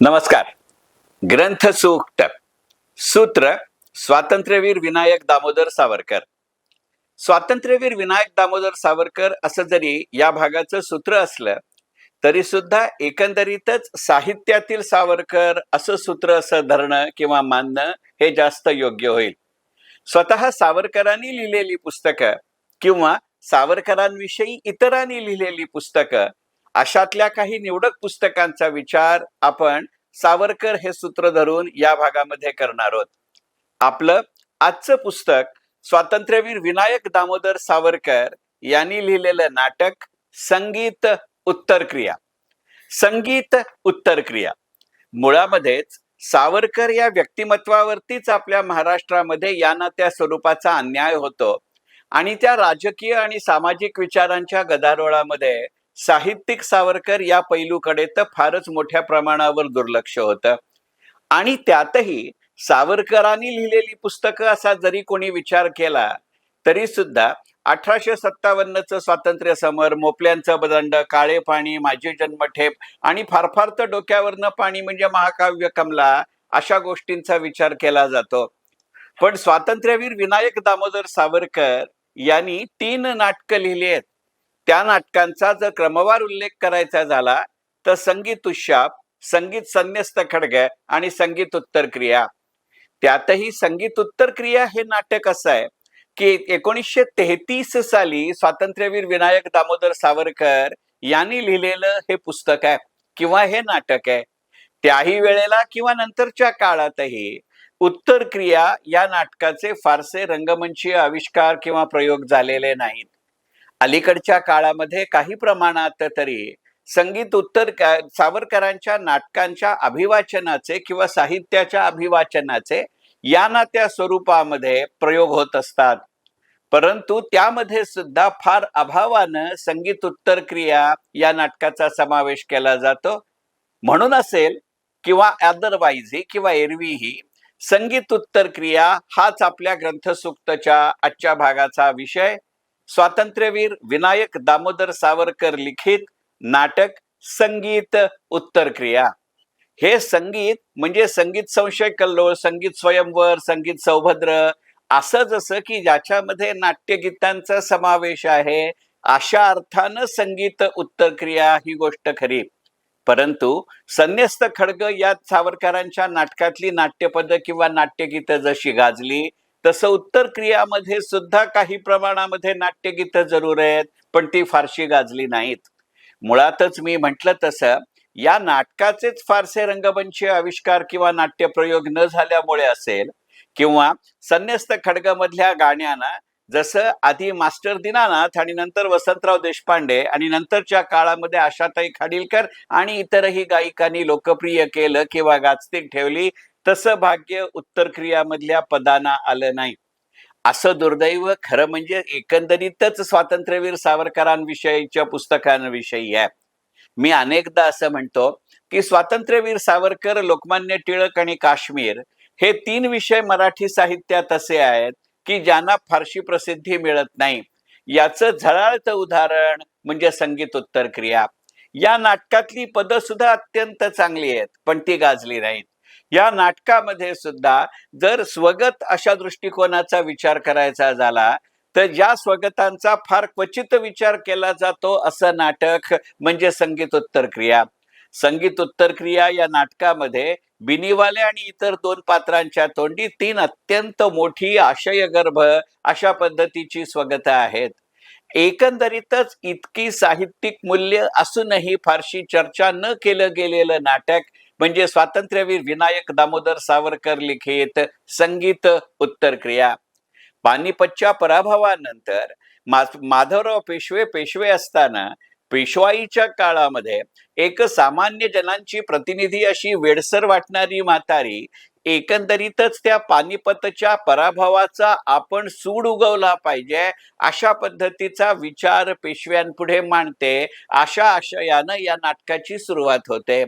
नमस्कार. ग्रंथ सूक्त सूत्र स्वातंत्र्यवीर विनायक दामोदर सावरकर. स्वातंत्र्यवीर विनायक दामोदर सावरकर असं जरी या भागाचं सूत्र असलं तरी सुद्धा एकंदरीतच साहित्यातील सावरकर असं सूत्र असं धरणं किंवा मानणं हे जास्त योग्य होईल. स्वतः सावरकरांनी लिहिलेली पुस्तकं किंवा सावरकरांविषयी इतरांनी लिहिलेली पुस्तकं अशातल्या काही निवडक पुस्तकांचा विचार आपण सावरकर हे सूत्र धरून या भागामध्ये करणार आहोत. आपलं आजचं पुस्तक स्वातंत्र्यवीर विनायक दामोदर सावरकर यांनी लिहिलेलं नाटक संगीत उत्तरक्रिया. संगीत उत्तरक्रिया मुळामध्येच सावरकर या व्यक्तिमत्वावरतीच आपल्या महाराष्ट्रामध्ये या ना त्या स्वरूपाचा अन्याय होतो आणि त्या राजकीय आणि सामाजिक विचारांच्या गदारोळामध्ये साहित्यिक सावरकर या पैलूकडे तर फारच मोठ्या प्रमाणावर दुर्लक्ष होतं. आणि त्यातही सावरकरांनी लिहिलेली पुस्तकं असा जरी कोणी विचार केला तरी सुद्धा 1857चं स्वातंत्र्य समर, मोपल्यांचं बदंड, काळे पाणी, माझी जन्मठेप आणि फार फार तर डोक्यावरनं पाणी म्हणजे महाकाव्य कमला अशा गोष्टींचा विचार केला जातो. पण स्वातंत्र्यवीर विनायक दामोदर सावरकर यांनी 3 नाटकं लिहिली आहेत. त्या नाटकांचा जर क्रमवार उल्लेख करायचा झाला तर संगीत उशाप, संगीत संन्यस्त खड्ग आणि संगीत उत्तरक्रिया. त्यातही संगीत उत्तरक्रिया हे नाटक असं आहे की 1933 साली स्वातंत्र्यवीर विनायक दामोदर सावरकर यांनी लिहिलेलं हे पुस्तक आहे किंवा हे नाटक आहे. त्याही वेळेला किंवा नंतरच्या काळातही उत्तरक्रिया या नाटकाचे फारसे रंगमंचीय आविष्कार किंवा प्रयोग झालेले नाहीत. अलीकडच्या काळामध्ये काही प्रमाणात तरी संगीत सावरकरांच्या नाटकांच्या अभिवाचनाचे किंवा साहित्याच्या अभिवाचनाचे या ना त्या स्वरूपामध्ये प्रयोग होत असतात. परंतु त्यामध्ये सुद्धा फार अभावानं संगीत उत्तरक्रिया या नाटकाचा समावेश केला जातो. म्हणून असेल किंवा अदरवाईजही किंवा एरवीही संगीत उत्तरक्रिया हाच आपल्या ग्रंथसूक्तच्या आजच्या भागाचा विषय. स्वातंत्र्यवीर विनायक दामोदर सावरकर लिखित नाटक संगीत उत्तरक्रिया. हे संगीत म्हणजे संगीत संशय कल्लोळ, संगीत स्वयंवर, संगीत सौभद्र असं जसं की ज्याच्यामध्ये नाट्यगीतांचा समावेश आहे अशा अर्थानं संगीत उत्तरक्रिया ही गोष्ट खरी. परंतु संन्यस्त खड्ग या सावरकरांच्या नाटकातली नाट्यपद किंवा नाट्यगीतं जशी गाजली तसं उत्तरक्रियामध्ये सुद्धा काही प्रमाणामध्ये नाट्यगीतं जरूर आहेत पण ती फारशी गाजली नाहीत. मुळातच मी म्हटलं तसं या नाटकाचेच फारसे रंगमंचीय आविष्कार किंवा नाट्यप्रयोग न झाल्यामुळे असेल किंवा संन्यस्त खड्ग मधल्या गाण्यांना जसं आधी मास्टर दीनानाथ आणि नंतर वसंतराव देशपांडे आणि नंतरच्या काळामध्ये आशाताई खाडिलकर आणि इतरही गायिकांनी लोकप्रिय केलं किंवा गाजतीक ठेवली तसं भाग्य उत्तरक्रियामधल्या पदांना आलं नाही. असं दुर्दैव खरं म्हणजे एकंदरीतच स्वातंत्र्यवीर सावरकरांविषयीच्या पुस्तकांविषयी आहे. मी अनेकदा असं म्हणतो की स्वातंत्र्यवीर सावरकर, लोकमान्य टिळक आणि काश्मीर हे 3 विषय मराठी साहित्यात असे आहेत की ज्यांना फारशी प्रसिद्धी मिळत नाही. याचं झळाळतं उदाहरण म्हणजे संगीत उत्तरक्रिया. या नाटकातली पदं सुद्धा अत्यंत चांगली आहेत पण ती गाजली नाहीत. या नाटकामध्ये सुद्धा जर स्वगत अशा दृष्टिकोनाचा विचार करायचा झाला तर ज्या स्वगतांचा फार क्वचित विचार केला जातो असं नाटक म्हणजे संगीत उत्तरक्रिया. संगीत उत्तरक्रिया या नाटकामध्ये बिनीवाले आणि इतर 2 पात्रांच्या तोंडी 3 अत्यंत मोठी आशयगर्भ अशा पद्धतीची स्वगत आहेत. एकंदरीतच इतकी साहित्यिक मूल्य असूनही फारशी चर्चा न केलं गेलेलं नाटक म्हणजे स्वातंत्र्यवीर विनायक दामोदर सावरकर लिखित संगीत उत्तरक्रिया. पानिपतच्या पराभवानंतर माधवराव पेशवे असताना पेशवाईच्या काळामध्ये एक सामान्य जनांची प्रतिनिधी अशी वेडसर वाटणारी म्हातारी एकंदरीतच त्या पानिपतच्या पराभवाचा आपण सूड उगवला पाहिजे अशा पद्धतीचा विचार पेशव्यांपुढे मांडते. अशा आशयानं या नाटकाची सुरुवात होते.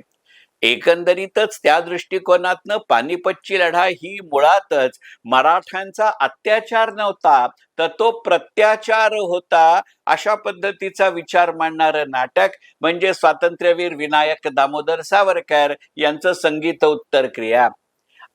एकंदरीतच त्या दृष्टिकोनातनं पानिपतची लढा ही मुळातच मराठ्यांचा अत्याचार नव्हता, तर तो प्रत्याचार होता, अशा पद्धतीचा विचार मांडणारं नाटक म्हणजे स्वातंत्र्यवीर विनायक दामोदर सावरकर यांचं संगीत उत्तर क्रिया.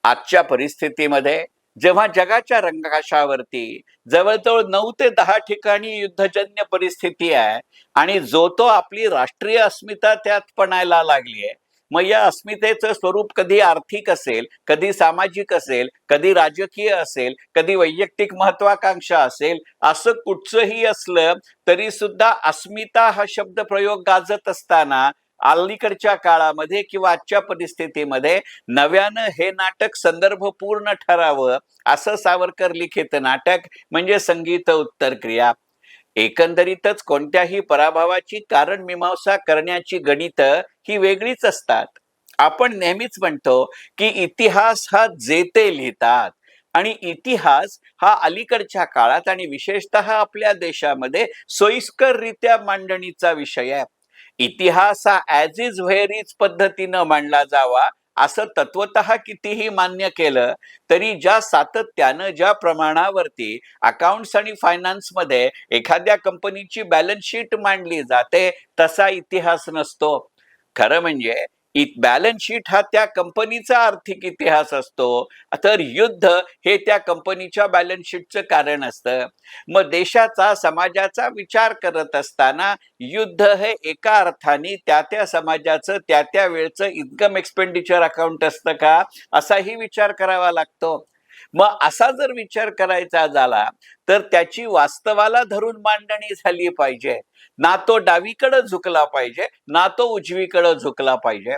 आजच्या परिस्थितीमध्ये जेव्हा जगाच्या रंगकाशावरती जवळजवळ 9 ते 10 ठिकाणी युद्धजन्य परिस्थिती आहे आणि जो तो आपली राष्ट्रीय अस्मिता त्यात पणायला लागली आहे. मग या अस्मितेचं स्वरूप कधी आर्थिक असेल, कधी सामाजिक असेल, कधी राजकीय असेल, कधी वैयक्तिक महत्वाकांक्षा असेल, असं कुठचंही असलं तरी सुद्धा अस्मिता हा शब्द प्रयोग गाजत असताना अलीकडच्या काळामध्ये किंवा आजच्या परिस्थितीमध्ये नव्यानं हे नाटक संदर्भपूर्ण ठरावं असं सावरकर लिखित नाटक म्हणजे संगीत उत्तर क्रिया. एकंदरीतच कोणत्याही पराभवाची कारण मीमांसा करण्याची गणित ही वेगळीच असतात. आपण नेहमीच म्हणतो की इतिहास हा जेते लिहितात आणि इतिहास हा अलीकडच्या काळात आणि विशेषतः आपल्या देशामध्ये सोयीस्कररित्या मांडणीचा विषय आहे. इतिहास हा ॲज इज व्हेअर इज पद्धतीनं मांडला जावा असं तत्वतः कितीही मान्य केलं तरी ज्या सातत्यानं ज्या प्रमाणावरती अकाउंट्स आणि फायनान्समध्ये एखाद्या कंपनीची बॅलन्स शीट मांडली जाते तसा इतिहास नसतो. खरं म्हणजे बॅलन्स शीट हा त्या कंपनीचा आर्थिक इतिहास असतो, तर युद्ध हे त्या कंपनीच्या बॅलन्स शीटचं कारण असतं. मग देशाचा समाजाचा विचार करत असताना युद्ध हे एका अर्थाने त्या त्या समाजाचं त्या त्या वेळचं इन्कम एक्सपेंडिचर अकाउंट असतं का असाही विचार करावा लागतो. मग असा जर विचार करायचा झाला तर त्याची वास्तवाला धरून मांडणी झाली पाहिजे. ना तो डावीकडे झुकला पाहिजे ना तो उजवीकडे झुकला पाहिजे.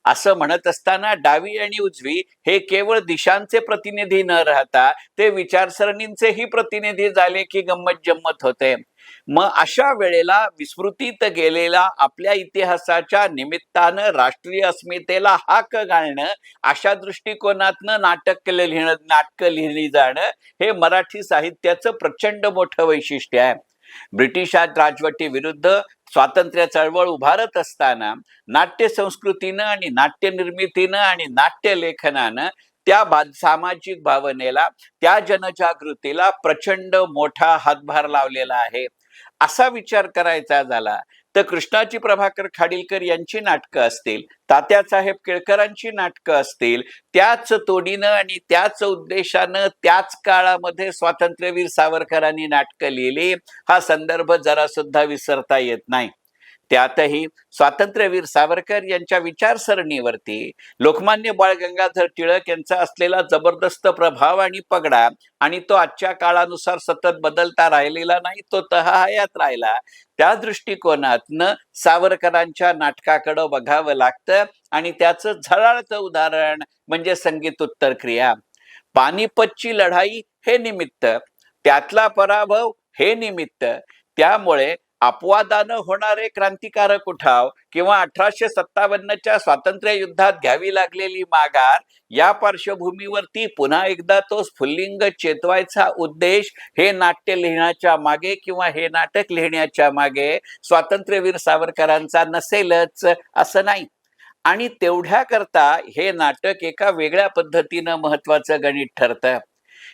असं म्हणत असताना डावी आणि उजवी हे केवळ दिशांचे प्रतिनिधी न राहता ते विचारसरणींचेही प्रतिनिधी झाले की गंमत जम्मत होते. मग अशा वेळेला विस्मृतीत गेलेला आपल्या इतिहासाच्या निमित्तानं राष्ट्रीय अस्मितेला हाक घालणं अशा दृष्टिकोनातनं नाटकं लिहिली जाणं हे मराठी साहित्याचं प्रचंड मोठं वैशिष्ट्य आहे. ब्रिटिश राजवटी विरुद्ध स्वातंत्र्य चळवळ उभारत असताना नाट्य संस्कृतीनं आणि नाट्य निर्मितीनं आणि नाट्य लेखनानं त्या सामाजिक भावनेला त्या जनजागृतीला प्रचंड मोठा हातभार लावलेला आहे. असा विचार करायचा झाला तर कृष्णाजी प्रभाकर खाडीलकर यांची नाटकं असतील, तात्यासाहेब केळकरांची नाटकं असतील, त्याच तोडीनं आणि त्याच उद्देशानं त्याच काळामध्ये स्वातंत्र्यवीर सावरकरांनी नाटकं लिहिली हा संदर्भ जरा सुद्धा विसरता येत नाही. त्यातही स्वातंत्र्यवीर सावरकर यांच्या विचारसरणीवरती लोकमान्य बाळ गंगाधर टिळक यांचा असलेला जबरदस्त प्रभाव आणि पगडा आणि तो आजच्या काळानुसार सतत बदलता राहिलेला नाही, तो तहयात राहिला. त्या दृष्टिकोनातनं सावरकरांच्या नाटकाकडं बघावं लागतं आणि त्याचं झळाळतं उदाहरण म्हणजे संगीत उत्तर क्रिया. पानिपतची लढाई हे निमित्त, त्यातला पराभव हे निमित्त. त्यामुळे अपवादानं होणारे क्रांतिकारक उठाव किंवा 1857च्या स्वातंत्र्य युद्धात घ्यावी लागलेली माघार या पार्श्वभूमीवरती पुन्हा एकदा तो स्फुल्लिंग चेतवायचा उद्देश हे नाट्य लिहिण्याच्या मागे किंवा हे नाटक लिहिण्याच्या मागे स्वातंत्र्यवीर सावरकरांचा नसेलच असं नाही. आणि तेवढ्या करता हे नाटक एका वेगळ्या पद्धतीनं महत्वाचं गणित ठरतं.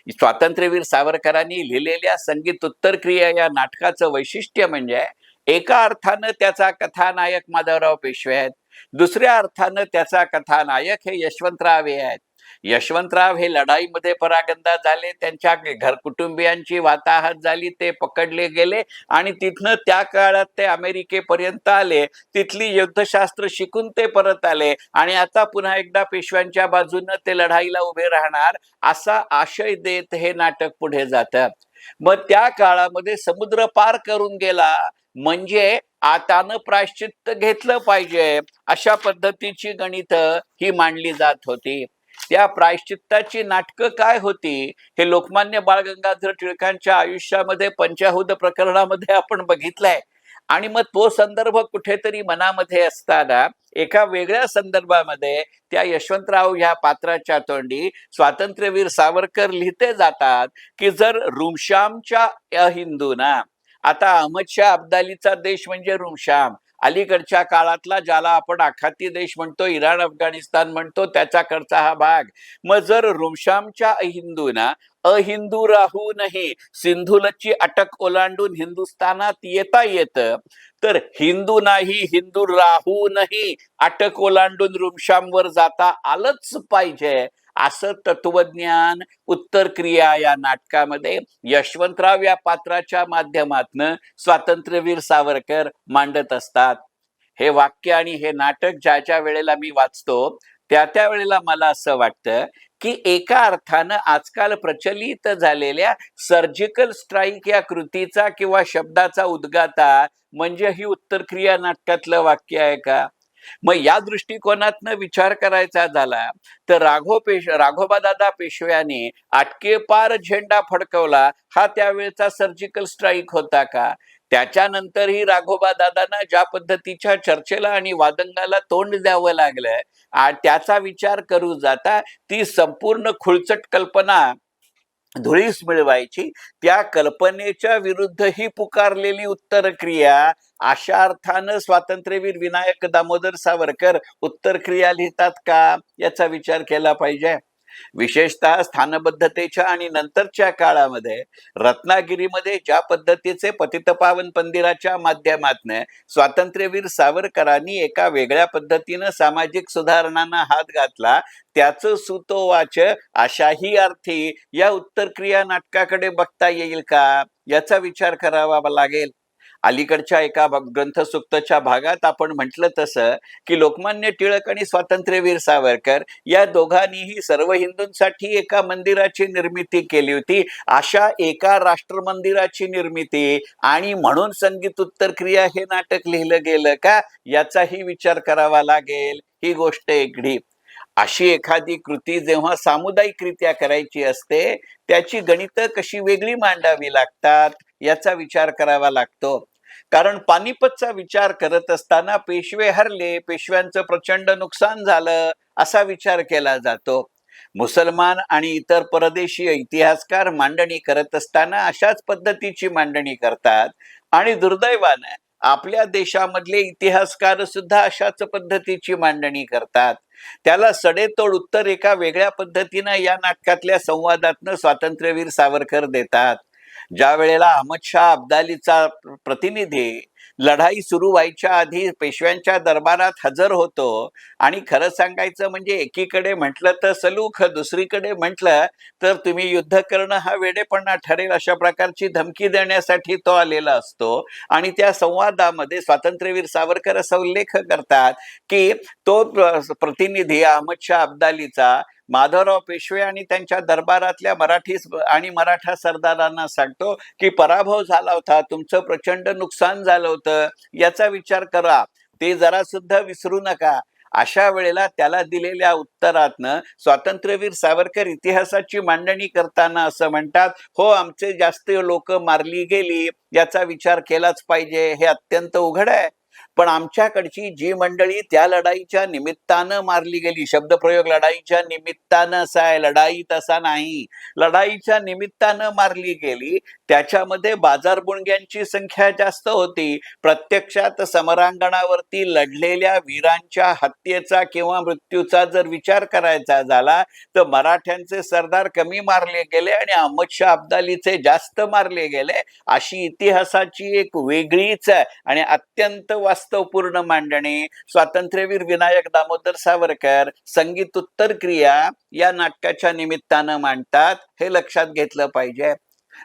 स्वातंत्र्यवीर सावरकरांनी लिहिलेल्या संगीत उत्तर क्रिया या नाटकाचं वैशिष्ट्य म्हणजे एका अर्थानं त्याचा कथानायक माधवराव पेशवे आहेत, दुसऱ्या अर्थानं त्याचा कथानायक हे यशवंतराव हे आहेत. यशवंतराव हे लढाईमध्ये परागंदा झाले, त्यांच्या घर कुटुंबियांची वाताहत झाली, ते पकडले गेले आणि तिथनं त्या काळात ते अमेरिकेपर्यंत आले, तिथली युद्धशास्त्र शिकून ते परत आले आणि आता पुन्हा एकदा पेशव्यांच्या बाजूनं ते लढाईला उभे राहणार असा आशय देत हे नाटक पुढे जातं. मग त्या काळामध्ये समुद्र पार करून गेला म्हणजे आतानं प्रायश्चित्त घेतलं पाहिजे अशा पद्धतीची गणित ही मांडली जात होती. त्या प्रायश्चित्ताची नाटकं काय होती हे लोकमान्य बाळ गंगाधर टिळकांच्या आयुष्यामध्ये पंचाहूद प्रकरणामध्ये आपण बघितलंय. आणि मग तो संदर्भ कुठेतरी मनामध्ये असताना एका वेगळ्या संदर्भामध्ये त्या यशवंतराव ह्या पात्राच्या तोंडी स्वातंत्र्यवीर सावरकर लिहिते जातात की जर रुमशामच्या अहिंदूना, आता अहमदशाह अब्दालीचा देश म्हणजे रुमशाम, अलीकडच्या काळातला ज्याला आपण आखाती देश म्हणतो, इराण अफगाणिस्तान म्हणतो, त्याच्याकडचा हा भाग. मग जर रुमशामच्या अहिंदूंना अहिंदू राहूनही सिंधुलची अटक ओलांडून हिंदुस्थानात येता येतं, तर हिंदू नाही हिंदू राहूनही अटक ओलांडून रुमशामवर जाता आलंच पाहिजे, असं तत्वज्ञान उत्तर क्रिया या नाटकामध्ये यशवंतराव या पात्राच्या माध्यमातून स्वातंत्र्यवीर सावरकर मांडत असतात. हे वाक्य आणि हे नाटक ज्या वेळेला मी वाचतो त्या वेळेला मला असं वाटतं की एका अर्थानं आजकाल प्रचलित झालेल्या सर्जिकल स्ट्राईक या कृतीचा किंवा शब्दाचा उद्गाता म्हणजे ही उत्तर क्रिया नाटकातलं वाक्य आहे का? मग या दृष्टिकोनातनं विचार करायचा झाला तर राघोबादादा पेशव्यांनी आटके पार झेंडा फडकवला हा त्यावेळेचा सर्जिकल स्ट्राईक होता का? त्याच्यानंतरही राघोबा दादांना ज्या पद्धतीच्या चर्चेला आणि वादंगाला तोंड द्यावं लागलं, त्याचा विचार करू जाता ती संपूर्ण खुळचट कल्पना धुळीस मिळवायची, त्या कल्पनेच्या विरुद्ध ही पुकारलेली उत्तर क्रिया, अशा अर्थानं स्वातंत्र्यवीर विनायक दामोदर सावरकर उत्तर क्रिया लिहितात का, याचा विचार केला पाहिजे. विशेषतः स्थानबद्धतेच्या आणि नंतरच्या काळामध्ये रत्नागिरीमध्ये ज्या पद्धतीचे पतितपावन मंदिराच्या माध्यमातून स्वातंत्र्यवीर सावरकरांनी एका वेगळ्या पद्धतीनं सामाजिक सुधारणांना हात घातला, त्याचं सुतोवाच अशाही अर्थी या उत्तर क्रिया नाटकाकडे बघता येईल का, याचा विचार करावा लागेल. अलीकडच्या एका ग्रंथसुक्तच्या भागात आपण म्हटलं तसं की लोकमान्य टिळक आणि स्वातंत्र्यवीर सावरकर या दोघांनीही सर्व हिंदूंसाठी एका मंदिराची निर्मिती केली होती, अशा एका राष्ट्र मंदिराची निर्मिती आणि म्हणून संगीत उत्तर क्रिया हे नाटक लिहिलं गेलं का, याचाही विचार करावा लागेल. ही गोष्ट एकडी. अशी एखादी कृती जेव्हा सामुदायिकरित्या करायची असते त्याची गणितं कशी वेगळी मांडावी लागतात, याचा विचार करावा लागतो. कारण पानिपतचा विचार करत असताना पेशवे हरले, पेशव्यांचं प्रचंड नुकसान झालं, असा विचार केला जातो. मुसलमान आणि इतर परदेशी इतिहासकार मांडणी करत असताना अशाच पद्धतीची मांडणी करतात आणि दुर्दैवानं आपल्या देशामधले इतिहासकार सुद्धा अशाच पद्धतीची मांडणी करतात. त्याला सडेतोड उत्तर एका वेगळ्या पद्धतीनं या नाटकातल्या संवादातनं स्वातंत्र्यवीर सावरकर देतात. ज्या वेळेला अहमद शाह अब्दालीचा प्रतिनिधी लढाई सुरू व्हायच्या आधी पेशव्यांच्या दरबारात हजर होतो आणि खरं सांगायचं म्हणजे एकीकडे म्हटलं तर सलूख, दुसरीकडे म्हटलं तर तुम्ही युद्ध करणं हा वेडेपणा ठरेल, अशा प्रकारची धमकी देण्यासाठी तो आलेला असतो. आणि त्या संवादामध्ये स्वातंत्र्यवीर सावरकर असा उल्लेख करतात की तो प्रतिनिधी अहमद शाह अब्दालीचा माधवराव पेशवे आणि त्यांच्या दरबारातल्या मराठी आणि मराठा सरदारांना सांगतो की पराभव झाला होता, तुमचं प्रचंड नुकसान झालं होतं, याचा विचार करा, ते जरा सुद्धा विसरू नका. अशा वेळेला त्याला दिलेल्या उत्तरातनं स्वातंत्र्यवीर सावरकर इतिहासाची मांडणी करताना असं म्हणतात, हो आमचे जास्त लोक मारली गेली, याचा विचार केलाच पाहिजे, हे अत्यंत उघड आहे. पण आमच्याकडची जी मंडळी त्या लढाईच्या निमित्तानं मारली गेली, शब्दप्रयोग लढाईच्या निमित्तानं असा आहे, लढाई तसा नाही, लढाईच्या निमित्तानं मारली गेली, त्याच्यामध्ये बाजारबुणग्यांची संख्या जास्त होती. प्रत्यक्षात समरांगणावरती लढलेल्या वीरांच्या हत्येचा किंवा मृत्यूचा जर विचार करायचा झाला तर मराठ्यांचे सरदार कमी मारले गेले आणि अहमद शाह अब्दालीचे जास्त मारले गेले, अशी इतिहासाची एक वेगळीच आणि अत्यंत वास्तवपूर्ण मांडणी स्वातंत्र्यवीर विनायक दामोदर सावरकर संगीत उत्तर क्रिया या नाटकाच्या निमित्तानं मांडतात, हे लक्षात घेतलं पाहिजे.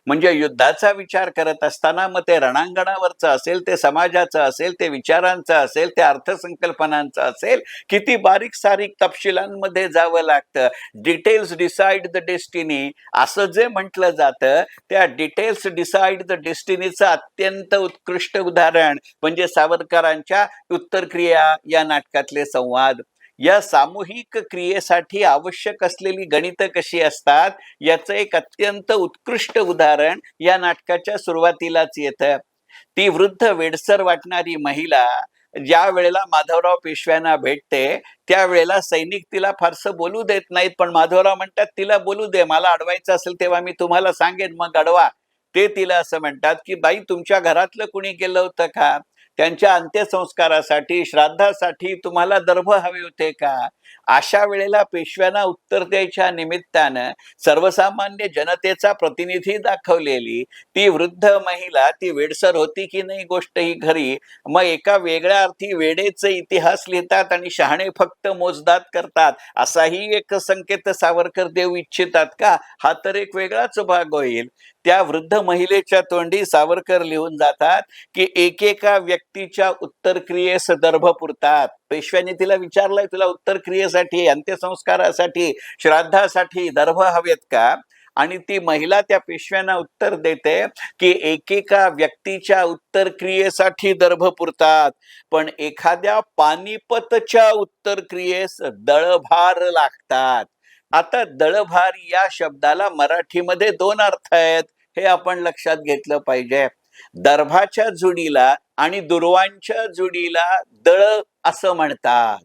म्हणजे युद्धाचा विचार करत असताना मग ते रणांगणावरचं असेल, ते समाजाचं असेल, ते विचारांचं असेल, ते अर्थसंकल्पनांचं असेल, किती बारीक सारीक तपशिलांमध्ये जावं लागतं. डिटेल्स डिसाइड द डेस्टिनी असं जे म्हटलं जातं, त्या डिटेल्स डिसाइड द डेस्टिनीचं अत्यंत उत्कृष्ट उदाहरण म्हणजे सावरकरांच्या उत्तर क्रिया या नाटकातले संवाद. या सामूहिक क्रियेसाठी आवश्यक असलेली गणितं कशी असतात, याचं एक अत्यंत उत्कृष्ट उदाहरण या नाटकाच्या सुरुवातीलाच येतं. ती वृद्ध वेडसर वाटणारी महिला ज्या वेळेला माधवराव पेशव्यांना भेटते त्यावेळेला सैनिक तिला फारसं बोलू देत नाहीत, पण माधवराव म्हणतात तिला बोलू दे, मला अडवायचं असेल तेव्हा मी तुम्हाला सांगेन, मग अडवा. ते तिला असं म्हणतात की बाई तुमच्या घरातलं कुणी गेलं होतं का? त्यांच्या अंत्यसंस्कारासाठी, श्राद्धासाठी तुम्हाला दर्भ हवे होते का? अशा वेळेला पेशव्यांना उत्तर द्यायच्या निमित्तानं सर्वसामान्य जनतेचा प्रतिनिधी दाखवलेली ती वृद्ध महिला ती वेडसर होती की नाही गोष्ट ही खरी. मग एका वेगळ्या अर्थी वेडेचे इतिहास लिहितात आणि शहाणे फक्त मोजदाद करतात असाही एक संकेत सावरकर देऊ इच्छितात का? हा तर एक वेगळाच भाग होईल. त्या वृद्ध महिलेच्या तोंडी सावरकर लिहून जातात की एकेका व्यक्तीच्या उत्तरक्रियेस दर्भ पुरतात. पेशव्याने तिला विचारलंय, तुला उत्तरक्रियेसाठी, अंत्यसंस्कारासाठी, श्राद्धासाठी दर्भ हवेत का? आणि ती महिला त्या पेशव्यांना उत्तर देते की एकेका व्यक्तीच्या उत्तरक्रियेसाठी दर्भ पुरतात, पण एखाद्या पानिपतच्या उत्तरक्रियेस दळभार लागतात. आता दळभार या शब्दाला मराठीमध्ये दोन अर्थ आहेत, हे आपण लक्षात घेतलं पाहिजे. दर्भाच्या जुडीला आणि दुर्वांच्या जुडीला दळ असं म्हणतात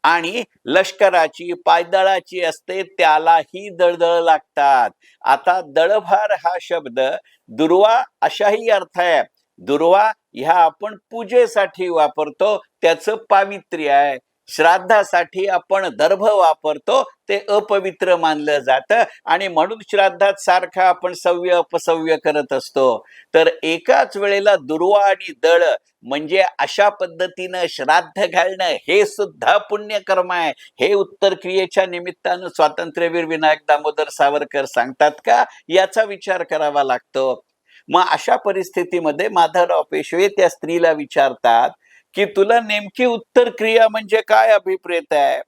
आणि लष्कराची पायदळाची असते त्यालाही दळदळ लागतात. आता दळभार हा शब्द दुर्वा अशाही अर्थ आहे. दुर्वा ह्या आपण पूजेसाठी वापरतो, त्याचं पावित्र्य आहे. श्राद्धासाठी आपण दर्भ वापरतो, ते अपवित्र मानलं जातं आणि म्हणून श्राद्धात सारखं आपण सव्य अपसव्य करत असतो. तर एकाच वेळेला दुर्वा आणि दळ म्हणजे अशा पद्धतीनं श्राद्ध घालणं हे सुद्धा पुण्यकर्म आहे. हे उत्तरक्रियेच्या निमित्तानं स्वातंत्र्यवीर विनायक दामोदर सावरकर सांगतात का? याचा विचार करावा लागतो. मग अशा परिस्थितीमध्ये माधवराव पेशवे त्या स्त्रीला विचारतात की तुला नेमकी उत्तरक्रिया म्हणजे काय अभिप्रेत आहे?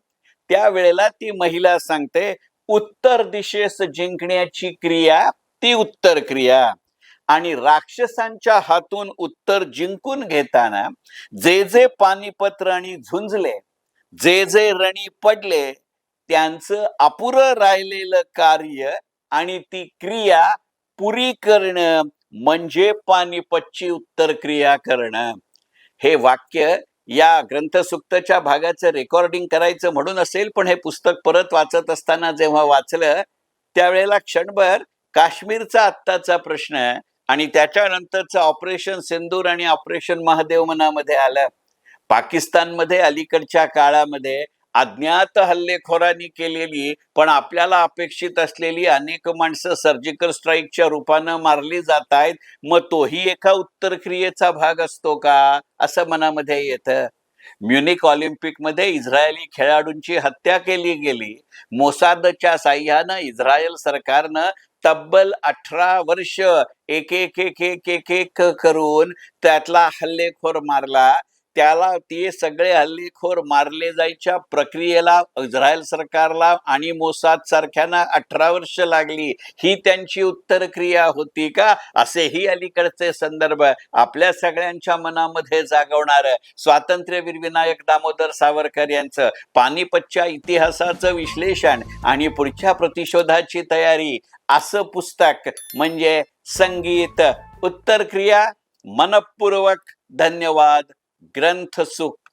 त्यावेळेला ती महिला सांगते, उत्तर दिशेस जिंकण्याची क्रिया ती उत्तर क्रिया. आणि राक्षसांच्या हातून उत्तर जिंकून घेताना जे जे पानिपत रणी झुंजले, जे जे रणी पडले, त्यांचं अपुरं राहिलेलं कार्य आणि ती क्रिया पुरी करणं म्हणजे पानिपतची उत्तर क्रिया करणं. हे वाक्य या ग्रंथसुक्तच्या भागाचं रेकॉर्डिंग करायचं म्हणून असेल, पण हे पुस्तक परत वाचत असताना जेव्हा वाचलं त्यावेळेला क्षणभर काश्मीरचा आत्ताचा प्रश्न आणि त्याच्यानंतरचं ऑपरेशन सिंदूर आणि ऑपरेशन महादेव मनामध्ये आलं. पाकिस्तानमध्ये अलीकडच्या काळामध्ये अज्ञात हल्लेखोरांनी केलेली पण आपल्याला अपेक्षित असलेली अनेक माणसं सर्जिकल स्ट्राईकच्या रूपानं मारली जात आहेत. मग तोही एका उत्तरक्रियेचा भाग असतो का, असं मनामध्ये येतं. म्युनिक ऑलिम्पिकमध्ये इस्रायली खेळाडूंची हत्या केली गेली. मोसादच्या साह्यानं इस्रायल सरकारनं तब्बल 18 वर्ष एक एक एक एक एक एक करून त्यातला हल्लेखोर मारला. त्याला ते सगळे हल्लेखोर मारले जायच्या प्रक्रियेला इस्रायल सरकारला आणि मोसाद सारख्यांना 18 वर्ष लागली. ही त्यांची उत्तरक्रिया होती का? असेही अलीकडचे संदर्भ आपल्या सगळ्यांच्या मनामध्ये जागवणार स्वातंत्र्यवीर विनायक दामोदर सावरकर यांचं पानिपतच्या इतिहासाचं विश्लेषण आणि पुढच्या प्रतिशोधाची तयारी असं पुस्तक म्हणजे संगीत उत्तरक्रिया. मनपूर्वक धन्यवाद. ग्रंथसुक्त.